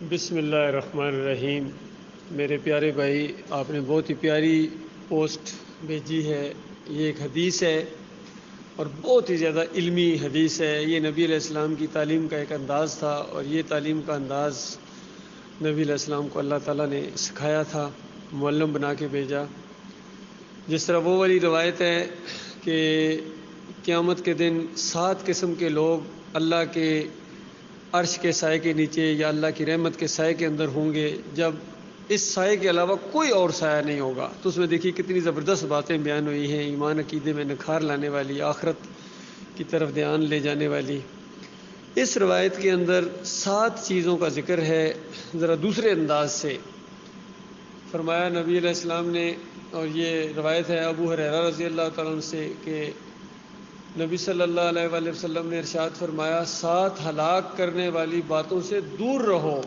بسم اللہ الرحمن الرحیم۔ میرے پیارے بھائی، آپ نے بہت ہی پیاری پوسٹ بھیجی ہے۔ یہ ایک حدیث ہے اور بہت ہی زیادہ علمی حدیث ہے۔ یہ نبی علیہ السلام کی تعلیم کا ایک انداز تھا، اور یہ تعلیم کا انداز نبی علیہ السلام کو اللہ تعالیٰ نے سکھایا تھا، معلم بنا کے بھیجا۔ جس طرح وہ والی روایت ہے کہ قیامت کے دن 7 قسم کے لوگ اللہ کے عرش کے سائے کے نیچے یا اللہ کی رحمت کے سائے کے اندر ہوں گے، جب اس سائے کے علاوہ کوئی اور سایہ نہیں ہوگا۔ تو اس میں دیکھیے کتنی زبردست باتیں بیان ہوئی ہیں، ایمان عقیدے میں نکھار لانے والی، آخرت کی طرف دھیان لے جانے والی۔ اس روایت کے اندر 7 چیزوں کا ذکر ہے، ذرا دوسرے انداز سے فرمایا نبی علیہ السلام نے، اور یہ روایت ہے ابو ہریرہ رضی اللہ تعالیٰ عنہ سے کہ نبی صلی اللہ علیہ وآلہ وسلم نے ارشاد فرمایا، 7 ہلاک کرنے والی باتوں سے دور رہو۔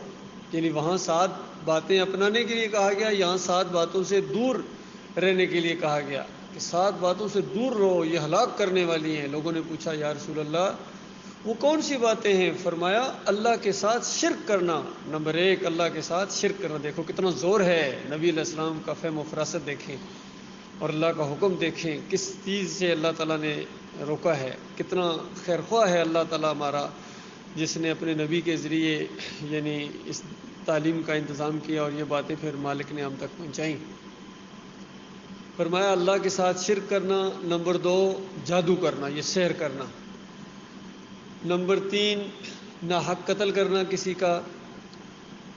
یعنی وہاں 7 باتیں اپنانے کے لیے کہا گیا، یہاں 7 باتوں سے دور رہنے کے لیے کہا گیا کہ 7 باتوں سے دور رہو، یہ ہلاک کرنے والی ہیں۔ لوگوں نے پوچھا یا رسول اللہ وہ کون سی باتیں ہیں؟ فرمایا اللہ کے ساتھ شرک کرنا۔ نمبر 1 اللہ کے ساتھ شرک کرنا۔ دیکھو کتنا زور ہے، نبی علیہ السلام کا فہم و فراست دیکھیں، اور اللہ کا حکم دیکھیں، کس چیز سے اللہ تعالیٰ نے روکا ہے۔ کتنا خیرخواہ ہے اللہ تعالیٰ ہمارا، جس نے اپنے نبی کے ذریعے یعنی اس تعلیم کا انتظام کیا، اور یہ باتیں پھر مالک نے ہم تک پہنچائیں۔ فرمایا اللہ کے ساتھ شرک کرنا۔ نمبر 2 جادو کرنا، یہ سحر کرنا۔ نمبر 3 ناحق قتل کرنا کسی کا،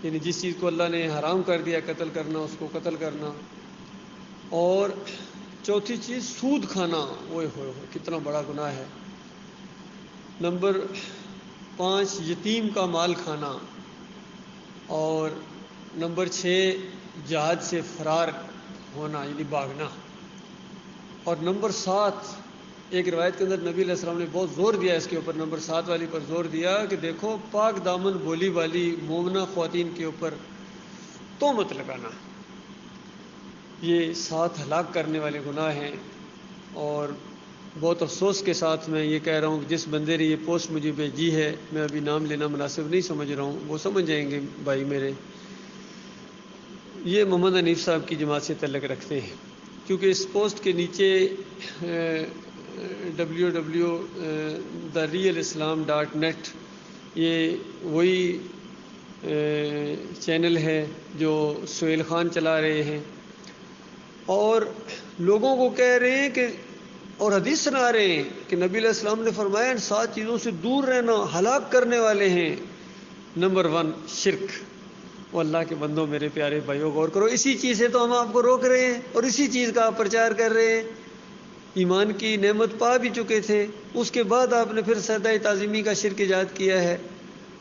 یعنی جس چیز کو اللہ نے حرام کر دیا قتل کرنا، اس کو قتل کرنا۔ اور چوتھی چیز سود کھانا، اوئے ہوئے ہوئے کتنا بڑا گناہ ہے۔ نمبر 5 یتیم کا مال کھانا۔ اور نمبر 6 جہاد سے فرار ہونا، یعنی بھاگنا۔ اور نمبر 7 ایک روایت کے اندر نبی علیہ السلام نے بہت زور دیا اس کے اوپر، نمبر 7 والی پر زور دیا کہ دیکھو پاک دامن بولی والی مومنہ خواتین کے اوپر تہمت لگانا۔ یہ 7 ہلاک کرنے والے گناہ ہیں۔ اور بہت افسوس کے ساتھ میں یہ کہہ رہا ہوں کہ جس بندے نے یہ پوسٹ مجھے بھیجی ہے، میں ابھی نام لینا مناسب نہیں سمجھ رہا ہوں، وہ سمجھ جائیں گے بھائی میرے، یہ محمد حنیف صاحب کی جماعت سے تعلق رکھتے ہیں، کیونکہ اس پوسٹ کے نیچے www.therealislam.net یہ وہی چینل ہے جو سہیل خان چلا رہے ہیں، اور لوگوں کو کہہ رہے ہیں کہ اور حدیث سنا رہے ہیں کہ نبی علیہ السلام نے فرمایا ان 7 چیزوں سے دور رہنا ہلاک کرنے والے ہیں۔ نمبر 1 شرک۔ وہ اللہ کے بندوں، میرے پیارے بھائیوں غور کرو، اسی چیز سے تو ہم آپ کو روک رہے ہیں اور اسی چیز کا آپ پرچار کر رہے ہیں۔ ایمان کی نعمت پا بھی چکے تھے، اس کے بعد آپ نے پھر سجدہ تعظیمی کا شرک ایجاد کیا ہے،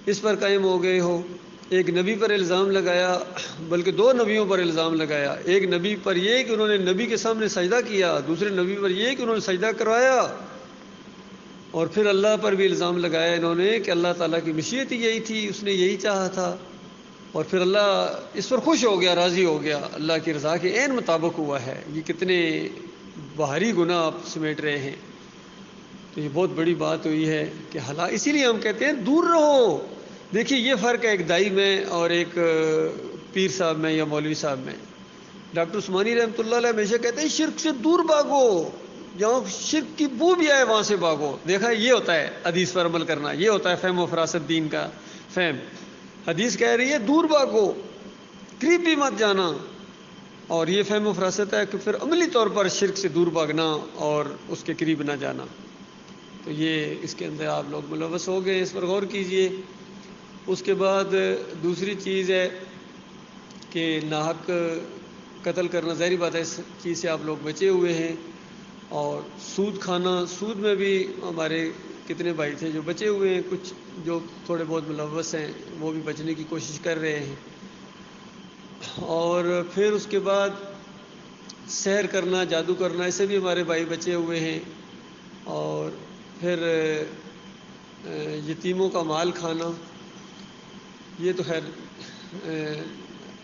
اس پر قائم ہو گئے ہو۔ ایک نبی پر الزام لگایا، بلکہ 2 نبیوں پر الزام لگایا۔ ایک نبی پر یہ کہ انہوں نے نبی کے سامنے سجدہ کیا، دوسرے نبی پر یہ کہ انہوں نے سجدہ کروایا، اور پھر اللہ پر بھی الزام لگایا انہوں نے کہ اللہ تعالیٰ کی مشیت ہی یہی تھی، اس نے یہی چاہا تھا، اور پھر اللہ اس پر خوش ہو گیا، راضی ہو گیا، اللہ کی رضا کے عین مطابق ہوا ہے۔ یہ کتنے بھاری گناہ آپ سمیٹ رہے ہیں۔ تو یہ بہت بڑی بات ہوئی ہے کہ اسی لیے ہم کہتے ہیں دور رہو۔ دیکھیے یہ فرق ہے ایک دائی میں اور ایک پیر صاحب میں یا مولوی صاحب میں۔ ڈاکٹر عثمانی رحمۃ اللہ علیہ ہمیشہ کہتے ہیں شرک سے دور بھاگو، جہاں شرک کی بو بھی آئے وہاں سے بھاگو۔ دیکھا یہ ہوتا ہے حدیث پر عمل کرنا، یہ ہوتا ہے فہم و فراست دین کا فہم۔ حدیث کہہ رہی ہے دور بھاگو، قریب بھی مت جانا، اور یہ فہم و فراست ہے کہ پھر عملی طور پر شرک سے دور بھاگنا اور اس کے قریب نہ جانا۔ تو یہ اس کے اندر آپ لوگ ملوث ہو گئے، اس پر غور کیجئے۔ اس کے بعد دوسری چیز ہے کہ ناحق قتل کرنا، ظاہری بات ہے اس چیز سے آپ لوگ بچے ہوئے ہیں۔ اور سود کھانا، سود میں بھی ہمارے کتنے بھائی تھے جو بچے ہوئے ہیں، کچھ جو تھوڑے بہت ملوث ہیں وہ بھی بچنے کی کوشش کر رہے ہیں۔ اور پھر اس کے بعد سحر کرنا، جادو کرنا، اسے بھی ہمارے بھائی بچے ہوئے ہیں۔ اور پھر یتیموں کا مال کھانا، یہ تو خیر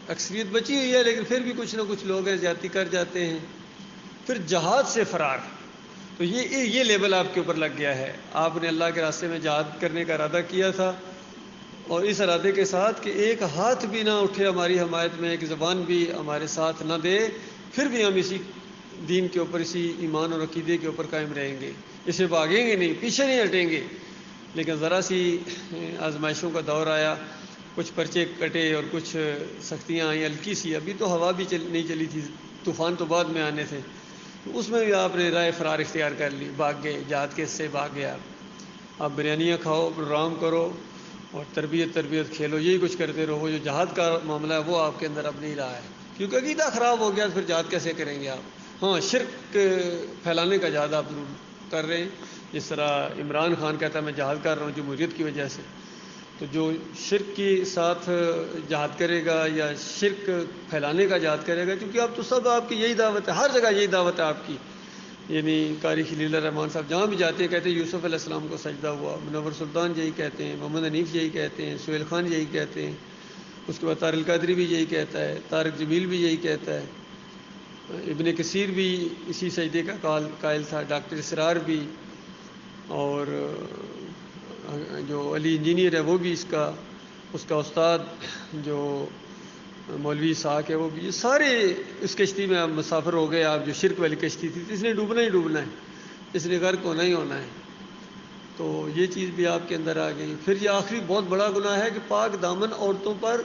اکثریت بچی ہوئی ہے، لیکن پھر بھی کچھ نہ کچھ لوگ ہیں زیادتی کر جاتے ہیں۔ پھر جہاد سے فرار، تو یہ لیبل آپ کے اوپر لگ گیا ہے۔ آپ نے اللہ کے راستے میں جہاد کرنے کا ارادہ کیا تھا، اور اس ارادے کے ساتھ کہ ایک ہاتھ بھی نہ اٹھے ہماری حمایت میں، ایک زبان بھی ہمارے ساتھ نہ دے، پھر بھی ہم اسی دین کے اوپر، اسی ایمان اور عقیدے کے اوپر قائم رہیں گے، اسے بھاگیں گے نہیں، پیچھے نہیں ہٹیں گے۔ لیکن ذرا سی آزمائشوں کا دور آیا، کچھ پرچے کٹے اور کچھ سختیاں آئیں ہلکی سی، ابھی تو ہوا بھی نہیں چلی تھی، طوفان تو بعد میں آنے تھے، تو اس میں بھی آپ نے رائے فرار اختیار کر لی، بھاگ گئے، جہاد کے حصے بھاگ گئے آپ بریانیاں کھاؤ، پروگرام کرو اور تربیت کھیلو، یہی کچھ کرتے رہو۔ جو جہاد کا معاملہ ہے وہ آپ کے اندر اب نہیں رہا ہے، کیونکہ عقیدہ خراب ہو گیا، پھر جہاد کیسے کریں گے آپ؟ ہاں، شرک پھیلانے کا جہاد آپ کر رہے ہیں، جس طرح عمران خان کہتا ہے میں جہاد کر رہا ہوں جمہوریت کی وجہ سے، تو جو شرک کے ساتھ جہاد کرے گا یا شرک پھیلانے کا جہاد کرے گا، کیونکہ اب تو سب آپ کی یہی دعوت ہے، ہر جگہ یہی دعوت ہے آپ کی، یعنی قاری خلیل الرحمان صاحب جہاں بھی جاتے ہیں کہتے ہیں یوسف علیہ السلام کو سجدہ ہوا، منور سلطان یہی کہتے ہیں، محمد حنیف یہی کہتے ہیں، سہیل خان یہی کہتے ہیں، اس کے بعد طارق القادری بھی یہی کہتا ہے، طارق جمیل بھی یہی کہتا ہے، ابن کثیر بھی اسی سجدے کا قائل تھا، ڈاکٹر اسرار بھی، اور جو علی انجینئر ہے وہ بھی اس کا استاد جو مولوی ساک ہے وہ بھی، یہ سارے اس کشتی میں آپ مسافر ہو گئے، آپ جو شرک والی کشتی تھی، اس نے ڈوبنا ہی ڈوبنا ہے، اس نے غرق ہونا ہی ہونا ہے، تو یہ چیز بھی آپ کے اندر آ گئی۔ پھر یہ آخری بہت بڑا گناہ ہے کہ پاک دامن عورتوں پر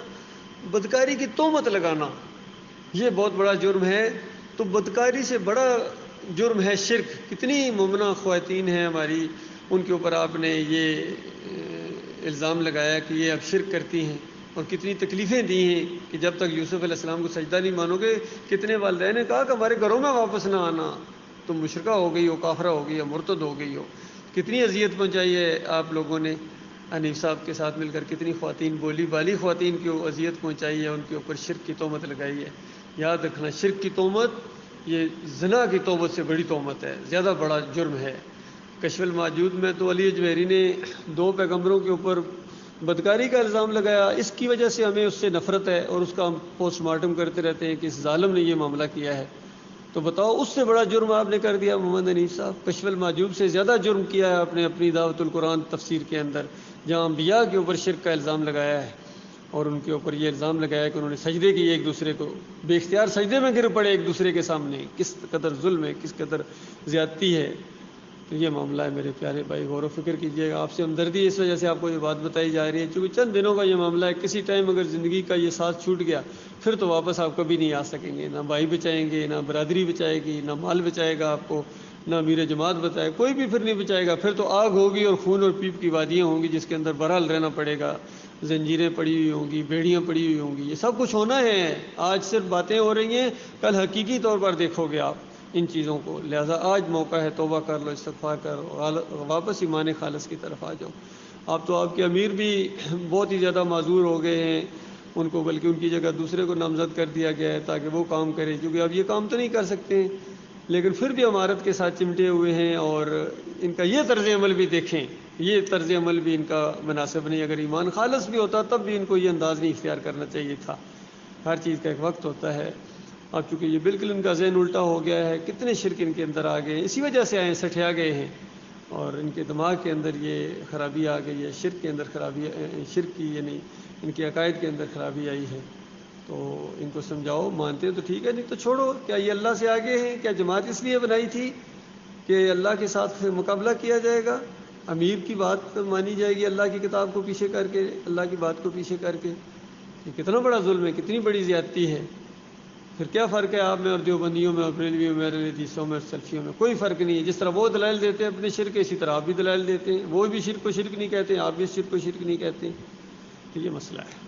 بدکاری کی تہمت لگانا، یہ بہت بڑا جرم ہے، تو بدکاری سے بڑا جرم ہے شرک۔ کتنی مومنہ خواتین ہیں ہماری، ان کے اوپر آپ نے یہ الزام لگایا کہ یہ اب شرک کرتی ہیں، اور کتنی تکلیفیں دی ہیں کہ جب تک یوسف علیہ السلام کو سجدہ نہیں مانو گے، کتنے والدین نے کہا کہ ہمارے گھروں میں واپس نہ آنا، تم مشرکہ ہو گئی ہو، کافرہ ہو گئی ہو، مرتد ہو گئی ہو۔ کتنی اذیت پہنچائی ہے آپ لوگوں نے حنیف صاحب کے ساتھ مل کر، کتنی خواتین، بولی بالی خواتین کی اذیت پہنچائی ہے، ان کے اوپر شرک کی تہمت لگائی ہے۔ یاد رکھنا، شرک کی تہمت یہ زنا کی تہمت سے بڑی تہمت ہے، زیادہ بڑا جرم ہے۔ کشف الموجود میں تو علی اجمیری نے 2 پیغمبروں کے اوپر بدکاری کا الزام لگایا، اس کی وجہ سے ہمیں اس سے نفرت ہے، اور اس کا ہم پوسٹ مارٹم کرتے رہتے ہیں کہ اس ظالم نے یہ معاملہ کیا ہے۔ تو بتاؤ، اس سے بڑا جرم آپ نے کر دیا محمد حنیف صاحب، کشف الموجود سے زیادہ جرم کیا ہے آپ نے اپنی دعوت القرآن تفسیر کے اندر، جہاں انبیاء کے اوپر شرک کا الزام لگایا ہے، اور ان کے اوپر یہ الزام لگایا کہ انہوں نے سجدے کیے ایک دوسرے کو، بے اختیار سجدے میں گر پڑے ایک دوسرے کے سامنے۔ کس قدر ظلم ہے، کس قدر زیادتی ہے۔ تو یہ معاملہ ہے میرے پیارے بھائی، غور و فکر کیجیے گا، آپ سے ہمدردی ہے، اس وجہ سے آپ کو یہ بات بتائی جا رہی ہے، چونکہ چند دنوں کا یہ معاملہ ہے، کسی ٹائم اگر زندگی کا یہ ساتھ چھوٹ گیا پھر تو واپس آپ کبھی نہیں آ سکیں گے، نہ بھائی بچائیں گے، نہ برادری بچائے گی، نہ مال بچائے گا آپ کو، نہ امیر جماعت بچائے، کوئی بھی پھر نہیں بچائے گا، پھر تو آگ ہوگی اور خون اور پیپ کی وادیاں ہوں گی جس کے اندر بہرحال رہنا پڑے گا، زنجیریں پڑی ہوئی ہوں گی، بیڑیاں پڑی ہوئی ہوں گی، یہ سب کچھ ہونا ہے۔ آج صرف باتیں ہو رہی ہیں، کل حقیقی طور پر دیکھو گے آپ ان چیزوں کو، لہذا آج موقع ہے، توبہ کر لو، استغفار کرو، واپس ایمان خالص کی طرف آ جاؤ۔ آپ تو آپ کے امیر بھی بہت ہی زیادہ معذور ہو گئے ہیں، ان کو بلکہ ان کی جگہ دوسرے کو نامزد کر دیا گیا ہے تاکہ وہ کام کرے، کیونکہ اب یہ کام تو نہیں کر سکتے ہیں، لیکن پھر بھی امارت کے ساتھ چمٹے ہوئے ہیں، اور ان کا یہ طرز عمل بھی دیکھیں، یہ طرز عمل بھی ان کا مناسب نہیں، اگر ایمان خالص بھی ہوتا تب بھی ان کو یہ انداز نہیں اختیار کرنا چاہیے تھا۔ ہر چیز کا ایک وقت ہوتا ہے، اب چونکہ یہ بالکل ان کا ذہن الٹا ہو گیا ہے، کتنے شرک ان کے اندر آ گئے ہیں، اسی وجہ سے آئے سٹھیا گئے ہیں، اور ان کے دماغ کے اندر یہ خرابی آ گئی ہے، شرک کے اندر خرابی، شرک کی یعنی ان کے عقائد کے اندر خرابی آئی ہے۔ تو ان کو سمجھاؤ، مانتے تو ٹھیک ہے، نہیں تو چھوڑو۔ کیا یہ اللہ سے آگے ہیں؟ کیا جماعت اس لیے بنائی تھی کہ اللہ کے ساتھ مقابلہ کیا جائے گا؟ امیر کی بات مانی جائے گی اللہ کی کتاب کو پیچھے کر کے، اللہ کی بات کو پیچھے کر کے؟ یہ کتنا بڑا ظلم ہے، کتنی بڑی زیادتی ہے۔ پھر کیا فرق ہے آپ میں اور دیوبندیوں میں اور بریلویوں میں اور حدیثوں میں اور سلفیوں میں؟ کوئی فرق نہیں ہے۔ جس طرح وہ دلائل دیتے ہیں اپنے شرک، اسی طرح آپ بھی دلائل دیتے ہیں، وہ بھی شرک کو شرک نہیں کہتے ہیں، آپ بھی شرک کو شرک نہیں کہتے ہیں، تو یہ مسئلہ ہے۔